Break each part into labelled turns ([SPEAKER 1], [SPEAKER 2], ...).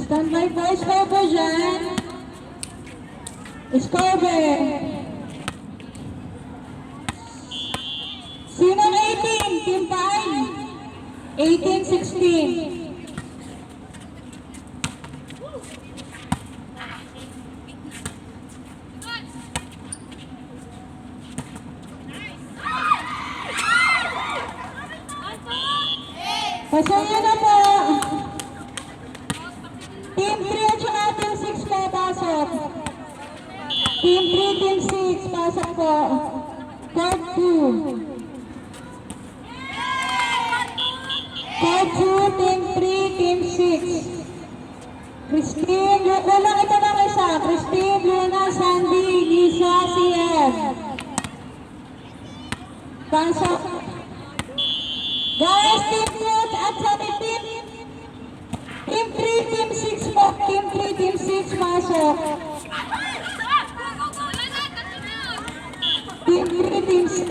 [SPEAKER 1] Standby po, Scober dyan. Scober. Sinong 18? Team 5. 18-16. Pasaya na po. Team 3 at saka Team 6 po, pasok. Team 3, Team 6, pasok po. Court 2. Court 2, Team 3, Team 6. Christine, walang ito ng isa. Christine, Luna, Sandy, Lisa, CF. Pasok. Guys, Team 2 at sa Team 3, Team 6 po. Team 3, Team 6, pasok. Team 3, Team 6.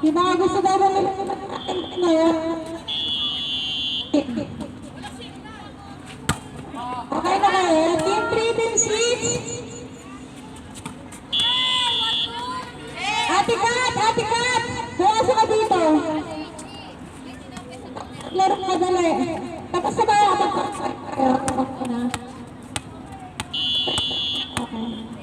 [SPEAKER 1] Yung mga gusto daw mo ngayon. Okay na kayo? Team 3, Team 6. Ate Kat! Bukas ka dito. Laro ka dali. Tapos na ba? Okay na. Okay.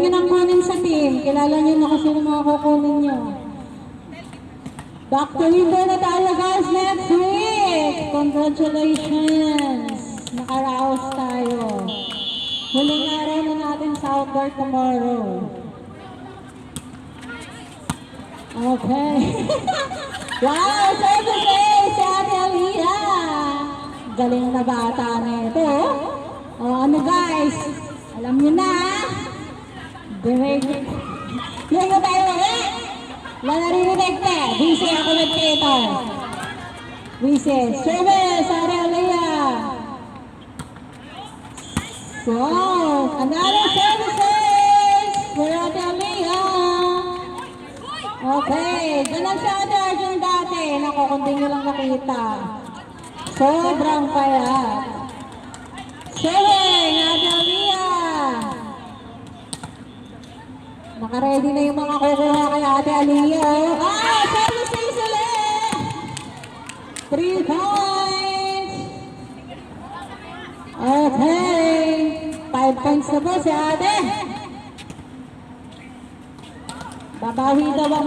[SPEAKER 1] nyo nang kunin sa team. Kilala nyo na kasi yung mga kukunin nyo. Back to winter na tayo guys next week. Congratulations. Nakaraos tayo. Huling araw na natin sa outdoor tomorrow. Okay. Wow, services si Ate Aliyah. Galing na bata na ito. O ano guys, alam nyo na. Direct. Yan na tayo ulit. Wala naririnig na. Busy ako nagkita. Busy. Service, Ate Aliyah. So, another services for Ate Aliyah. Okay, ganun sa Ate Arjun dati. Naku, kundi nyo lang nakita. Sobrang payat. Showing, Ate Aliyah. Naka-ready na yung mga kukuha kay Ate Aliyah. Ah, services ulit! 3 points. Okay. 5 points na po si Ate. Babawi daw ang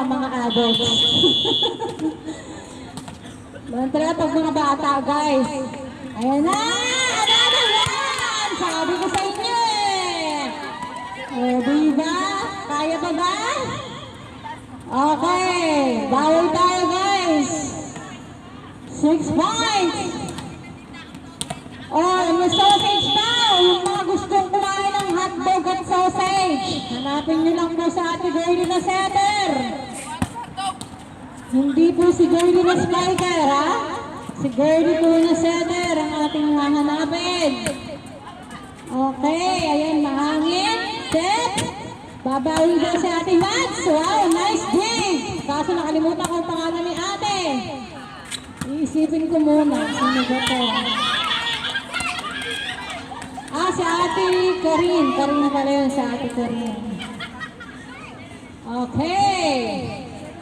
[SPEAKER 1] mga adults. Mantra pag mga bata, guys. Ayan na! Another one! Sabi ko sa inyo eh. O, diba? Kaya ba ba? Okay. Bawal tayo, guys. 6 points. Oh, yung sausage daw. Yung mga gustong kumain ng hotdog at sausage. Hanapin nyo lang po sa Ate Girlie na setter. Hindi po si Girlie na spiker, ha? Si Girlie po na setter ang ating hahanapin. Okay, ayan, mahangin. Set. Babawi daw si Ate Mads. Wow, nice dig. Kaso nakalimutan ko ang pangalan ni Ate. Iisipin ko muna. Sino ba to? Ah, si Ate Karin. Karin na pala yun, si Ate Karin. Okay.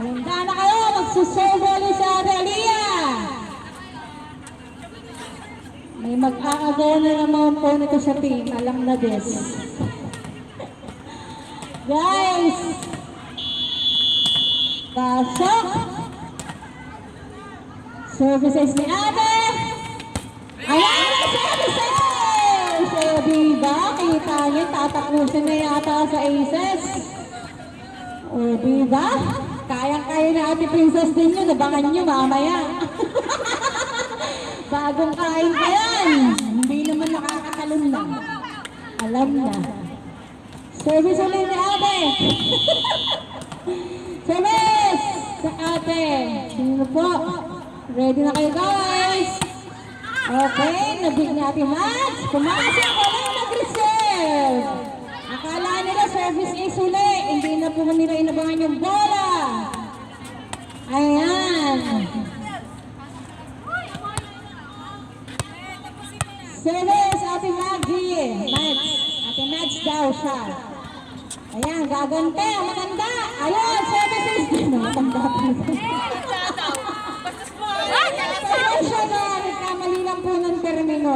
[SPEAKER 1] Handa na kayo. Magsuserve ulit sa Ate Aliyah. May mag-aagaw na naman po nito sa team. Alam na this. Guys. Pasok. Services ni Ate. Ayan na services. So, diba? Kita niyo, tatapusin na yata sa aces. O, diba? Kayang-kaya na Ate Princess din yun. Nabangan nyo mamaya. Bagong kain pa yan. Hindi naman nakakatalon na. Alam na. Service ulit ni Ate. Service! Sa Ate. Sino po? Ready na kayo guys? Okay, nabig ni Ate Mads. Pumasok ko lang nag-reserve. Akala nila service is uli. Hindi na po nila inabangan yung bola. Ayan. Service, Ate Maggie. Mads. Ate Mads daw siya. Ayan, gagante. Maganda. Ayan, services din. Maganda po. Siya na, nagkamali lang po ng termino.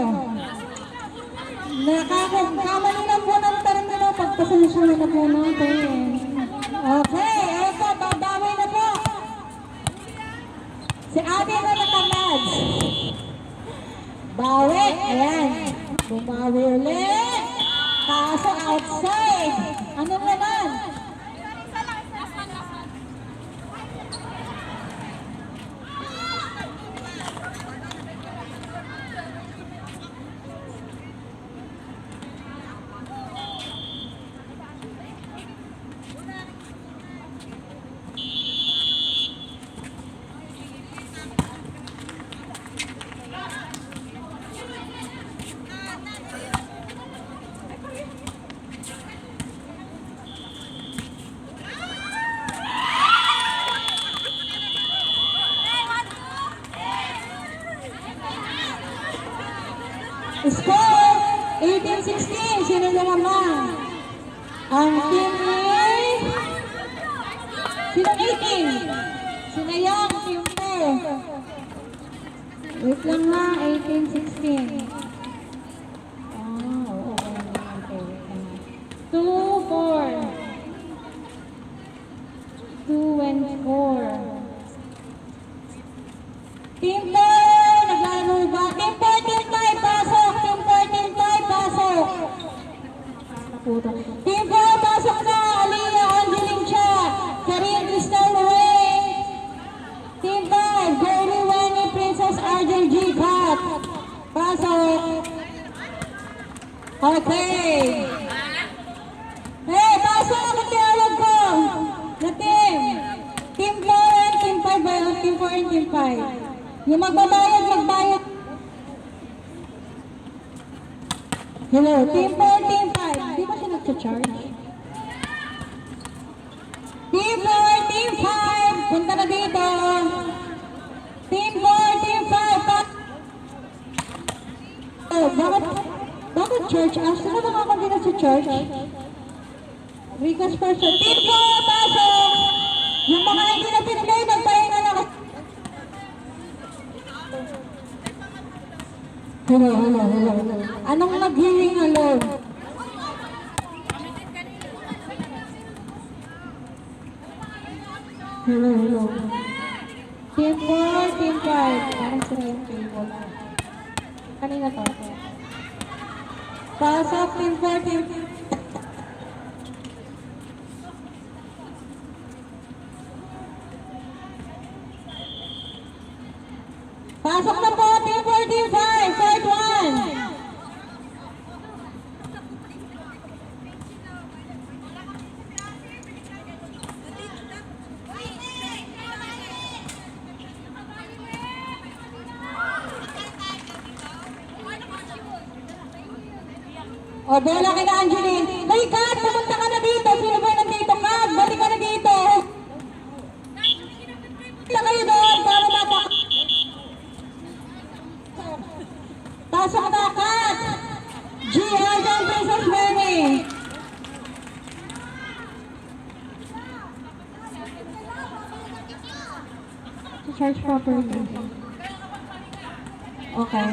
[SPEAKER 1] Nakakamali lang po ng termino. Pagpasensya na po natin. Okay, ito, babawi na po. Si Ate na nakamads. Bawi, ayan. Bumawi ulit. Kaso outside. Ano naman? Score 18-16. Sino na naman? Ang team ni... Sino 18? Sino yung team 2? Wait lang na. 18-16. Ah, oo. Okay. 2 for Yung magbabayad, magbayad. Hello, Team 4, Team 5. Di ba siya nagcha-charge? Team 4, Team 5. Punta na dito. Team 4, Team 5. Oh, bakit church? Sino ba ako din sa church? Request person. Team 4, pasok! Yung mga hindi na pinigay, magpahinga na. Hello. Anong nag-hearing alone? Hello. Team 4, Team 5. Parang sila yung table. Kanina to. Pasok, Team 4, Team 5. Pasok na po, Team 4, Team 5. Third one. O, bola kay Angeline. Hey, Kat, pumunta ka na dito. Sino ba nandito, Kat? Balik ka na dito. Punta kayo doon para mapa... Pasok na, Kat. G. Arden versus Benny. Charge properly. Okay.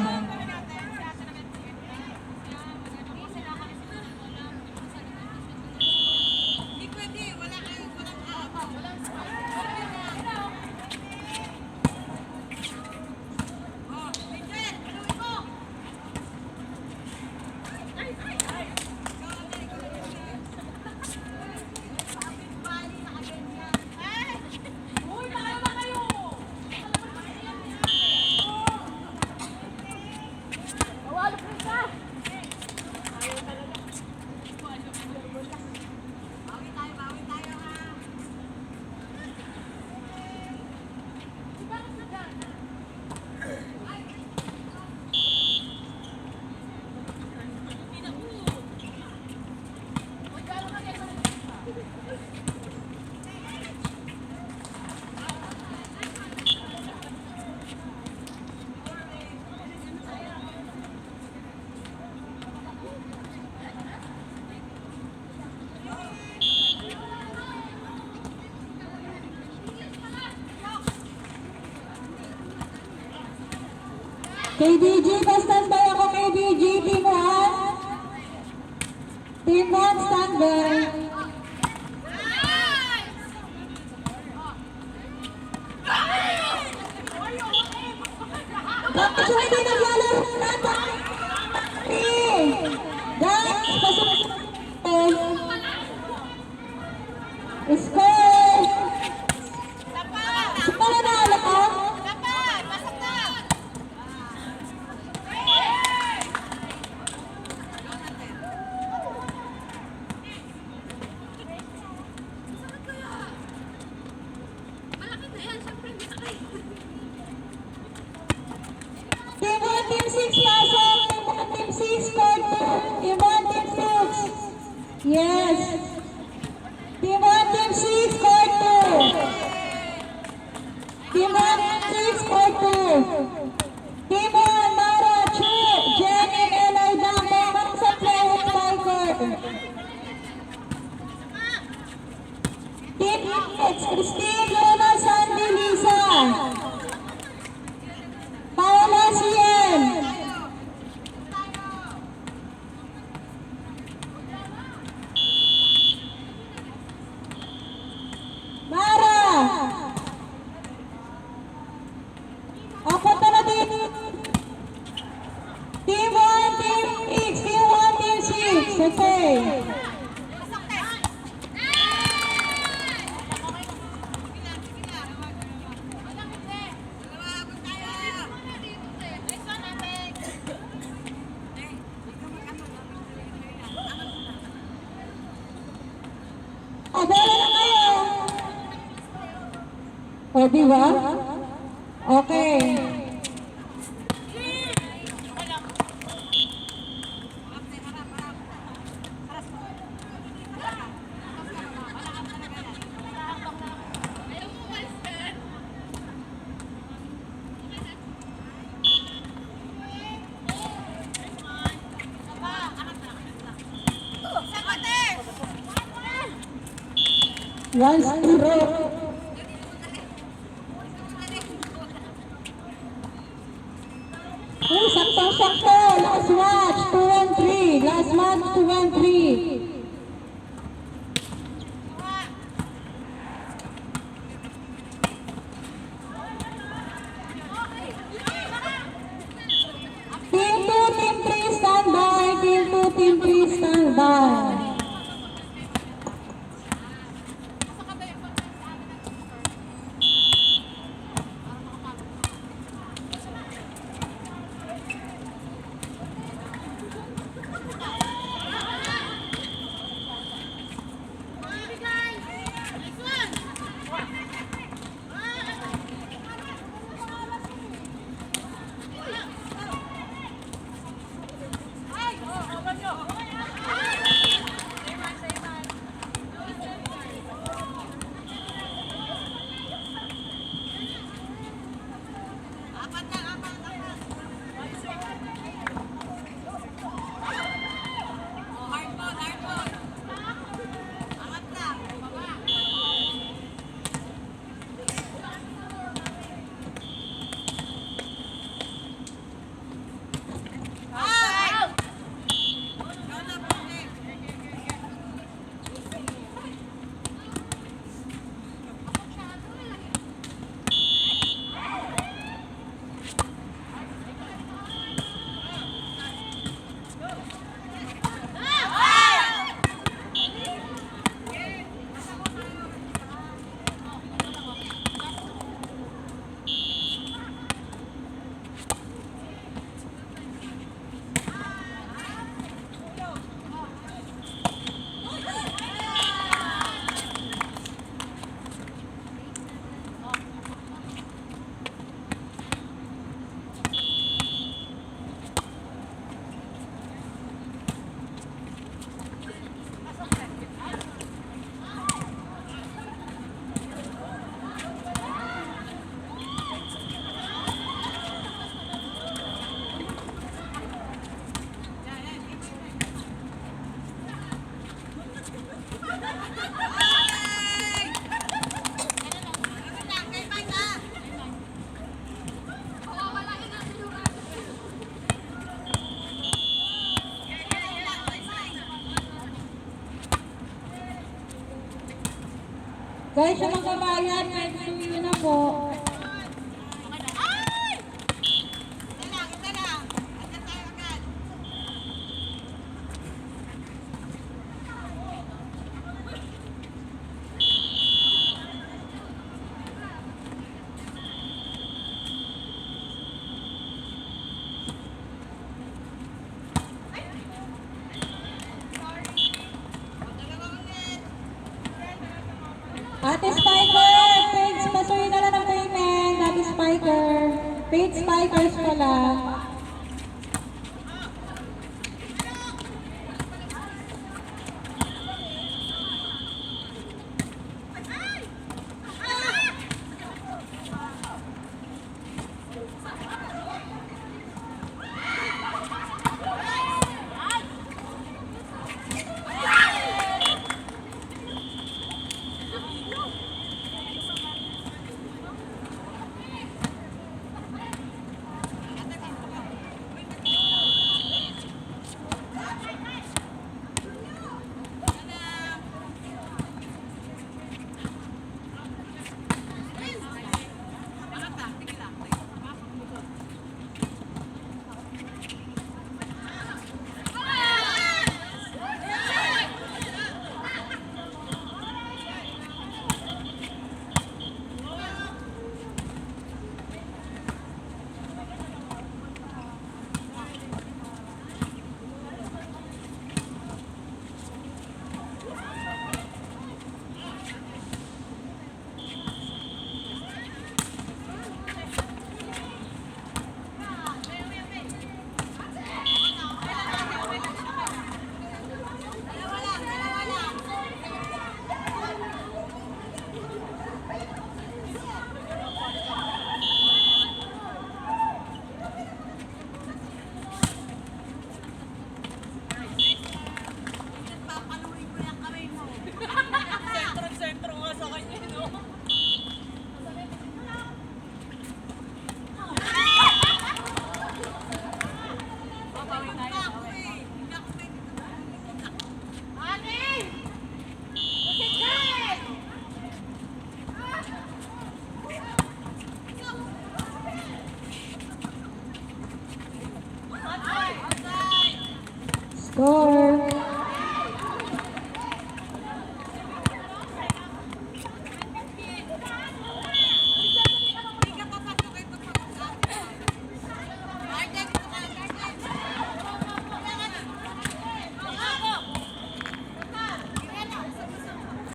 [SPEAKER 1] KBG, pa-standby ako, KBG, Team 1. Team 1, standby. Bakit yung hindi naglalaro natin? Guys, pasok. Score! Score na alam ko? Team 1, Team 6, pasok! Team 1, Team 6, score 2! Team 1, Team 6! Yes! Team 1, Team 6, score 2! Team 1, Team 6, score 2! Team 1, Mara, Chu, Jenny, Eloy, Dambo, Marisa, Play, Spiker! Team 6, Christine, Luna, Sandy, Lisa! Paula, Sien! Mara! Apat na din. Team 1, Team 6, Team 1, Team 6. Okay. O, bola na kayo. O, di ba? Okay. One stroke. Uy, saktong-sakto. Last match, 2-3. Last match, 2-3. Team 2, Team 3, stand by. Team 2, Team 3, stand by. Guys, yung mga bayan, kahit sumiyo na po. Ate Spiker, Paige, pasuyin na lang ng payment. Ate Spiker, Paige Spikers pala.